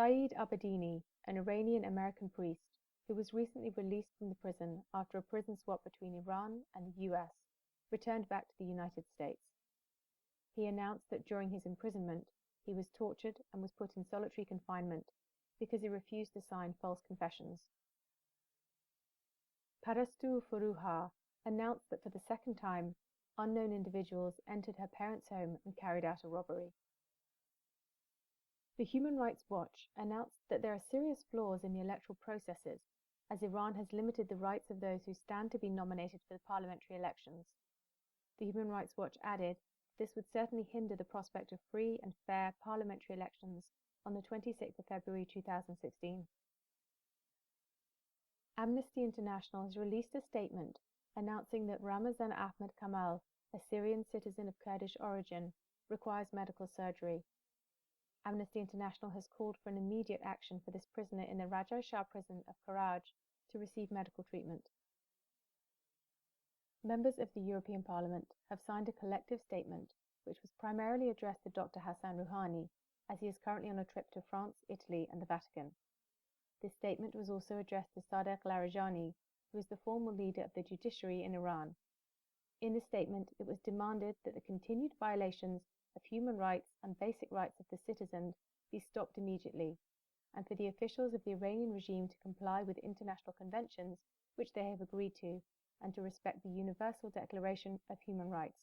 Saeed Abedini, an Iranian-American priest who was recently released from the prison after a prison swap between Iran and the US, returned back to the United States. He announced that during his imprisonment, he was tortured and was put in solitary confinement because he refused to sign false confessions. Parastu Furuha announced that for the second time, unknown individuals entered her parents' home and carried out a robbery. The Human Rights Watch announced that there are serious flaws in the electoral processes, as Iran has limited the rights of those who stand to be nominated for the parliamentary elections. The Human Rights Watch added this would certainly hinder the prospect of free and fair parliamentary elections on the 26th of February 2016. Amnesty International has released a statement announcing that Ramazan Ahmad Kamal, a Syrian citizen of Kurdish origin, requires medical surgery. Amnesty International has called for an immediate action for this prisoner in the Raja Shah prison of Karaj to receive medical treatment. Members of the European Parliament have signed a collective statement which was primarily addressed to Dr. Hassan Rouhani, as he is currently on a trip to France, Italy, and the Vatican. This statement was also addressed to Sadegh Larijani, who is the former leader of the judiciary in Iran. In the statement, it was demanded that the continued violations of human rights and basic rights of the citizens be stopped immediately, and for the officials of the Iranian regime to comply with international conventions which they have agreed to, and to respect the Universal Declaration of Human Rights.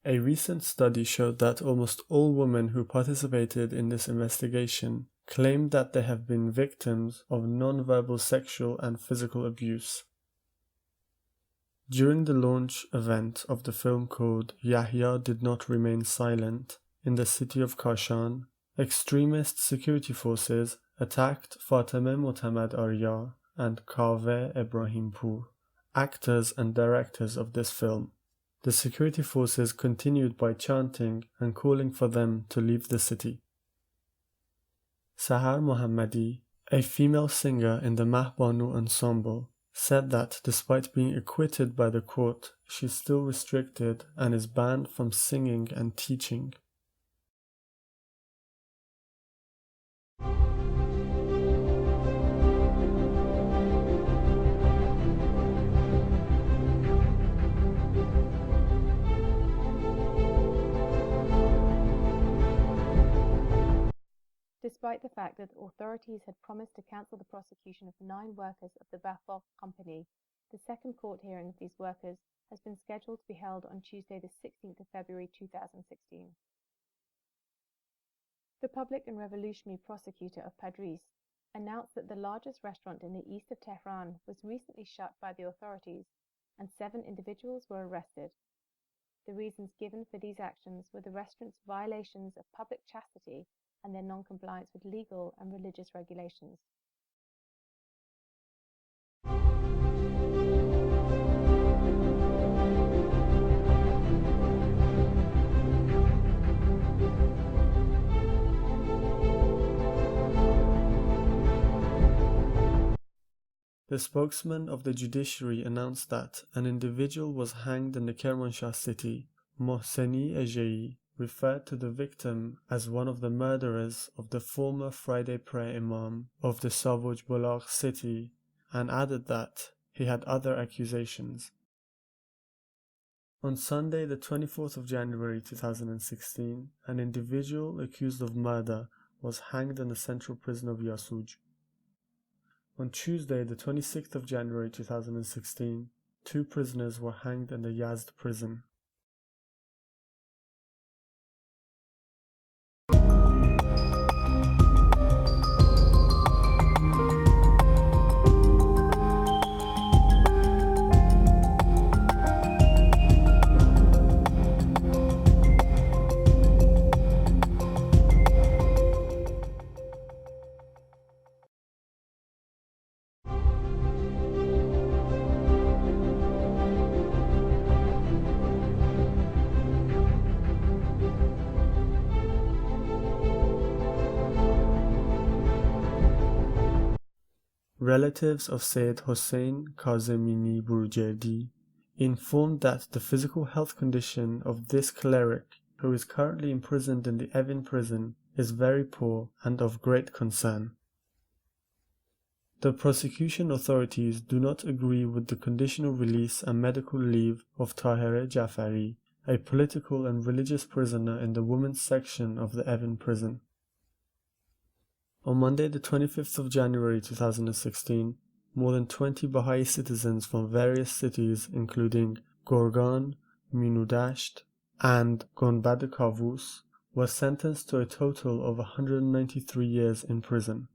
A recent study showed that almost all women who participated in this investigation claimed that they have been victims of non-verbal sexual and physical abuse. During the launch event of the film called Yahya Did Not Remain Silent in the city of Kashan, extremist security forces attacked Fatemeh Motamad Arya and Kaveh Ebrahimpour, actors and directors of this film. The security forces continued by chanting and calling for them to leave the city. Sahar Mohammadi, a female singer in the Mahbanu ensemble, said that despite being acquitted by the court, she is still restricted and is banned from singing and teaching. Despite the fact that authorities had promised to cancel the prosecution of 9 workers of the Bafok company, the second court hearing of these workers has been scheduled to be held on Tuesday the 16th of February 2016. The Public and Revolutionary Prosecutor of Padris announced that the largest restaurant in the east of Tehran was recently shut by the authorities and 7 individuals were arrested. The reasons given for these actions were the restaurant's violations of public chastity and their non-compliance with legal and religious regulations. The spokesman of the judiciary announced that an individual was hanged in the Kermanshah city. Mohseni Ejei referred to the victim as one of the murderers of the former Friday prayer imam of the Savoj Bulaq city and added that he had other accusations. On Sunday, the 24th of January 2016, an individual accused of murder was hanged in the central prison of Yasuj. On Tuesday, the 26th of January 2016, 2 prisoners were hanged in the Yazd prison. relatives of Sayyid Hossein Kazemini Burujerdi informed that the physical health condition of this cleric, who is currently imprisoned in the Evin prison, is very poor and of great concern. The prosecution authorities do not agree with the conditional release and medical leave of Tahireh Jafari, a political and religious prisoner in the women's section of the Evin prison. On Monday, the 25th of January 2016, more than 20 Baha'i citizens from various cities including Gorgan, Minudasht, and Gonbad Kavus were sentenced to a total of 193 years in prison.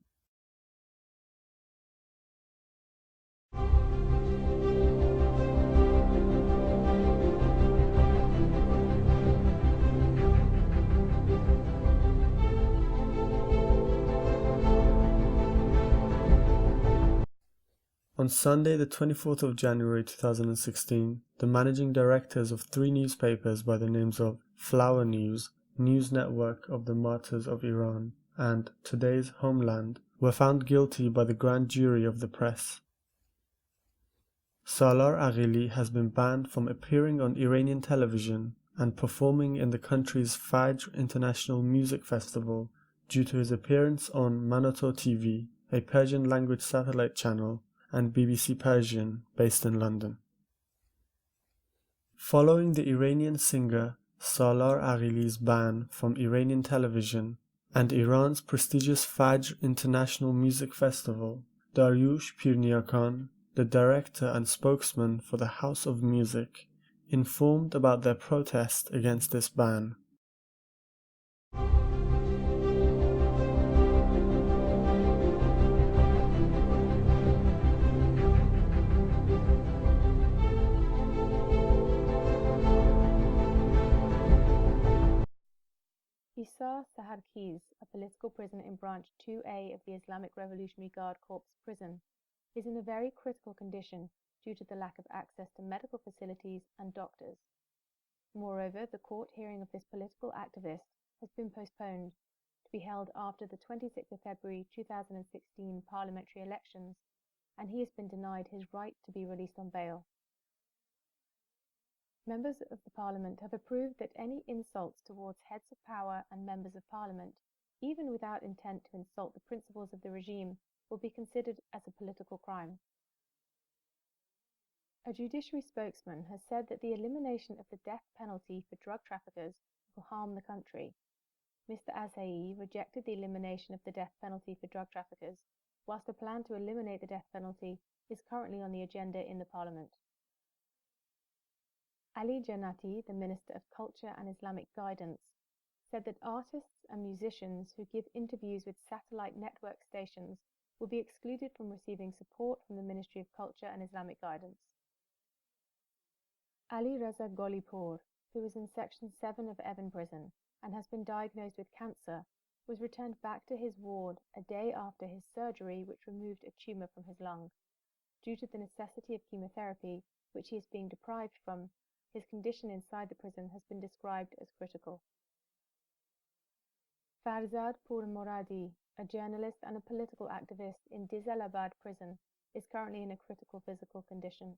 On Sunday, the 24th of January 2016, the managing directors of 3 newspapers by the names of Flower News, News Network of the Martyrs of Iran, and Today's Homeland were found guilty by the grand jury of the press. Salar Aghili has been banned from appearing on Iranian television and performing in the country's Fajr International Music Festival due to his appearance on Manoto TV, a Persian language satellite channel, and BBC Persian, based in London. Following the Iranian singer Salar Aghili's ban from Iranian television and Iran's prestigious Fajr International Music Festival, Daryush Pirniakan, the director and spokesman for the House of Music, informed about their protest against this ban. Hisar Saharkiz, a political prisoner in Branch 2A of the Islamic Revolutionary Guard Corps prison, is in a very critical condition due to the lack of access to medical facilities and doctors. Moreover, the court hearing of this political activist has been postponed to be held after the 26th of February 2016 parliamentary elections, and he has been denied his right to be released on bail. Members of the Parliament have approved that any insults towards heads of power and members of Parliament, even without intent to insult the principles of the regime, will be considered as a political crime. A judiciary spokesman has said that the elimination of the death penalty for drug traffickers will harm the country. Mr. Azhai rejected the elimination of the death penalty for drug traffickers, whilst a plan to eliminate the death penalty is currently on the agenda in the Parliament. Ali Jannati, the Minister of Culture and Islamic Guidance, said that artists and musicians who give interviews with satellite network stations will be excluded from receiving support from the Ministry of Culture and Islamic Guidance. Ali Reza Golipur, who is in Section 7 of Evin Prison and has been diagnosed with cancer, was returned back to his ward a day after his surgery which removed a tumour from his lung. Due to the necessity of chemotherapy, which he is being deprived from, his condition inside the prison has been described as critical. Farzad Pourmoradi, a journalist and a political activist in Dizalabad prison, is currently in a critical physical condition.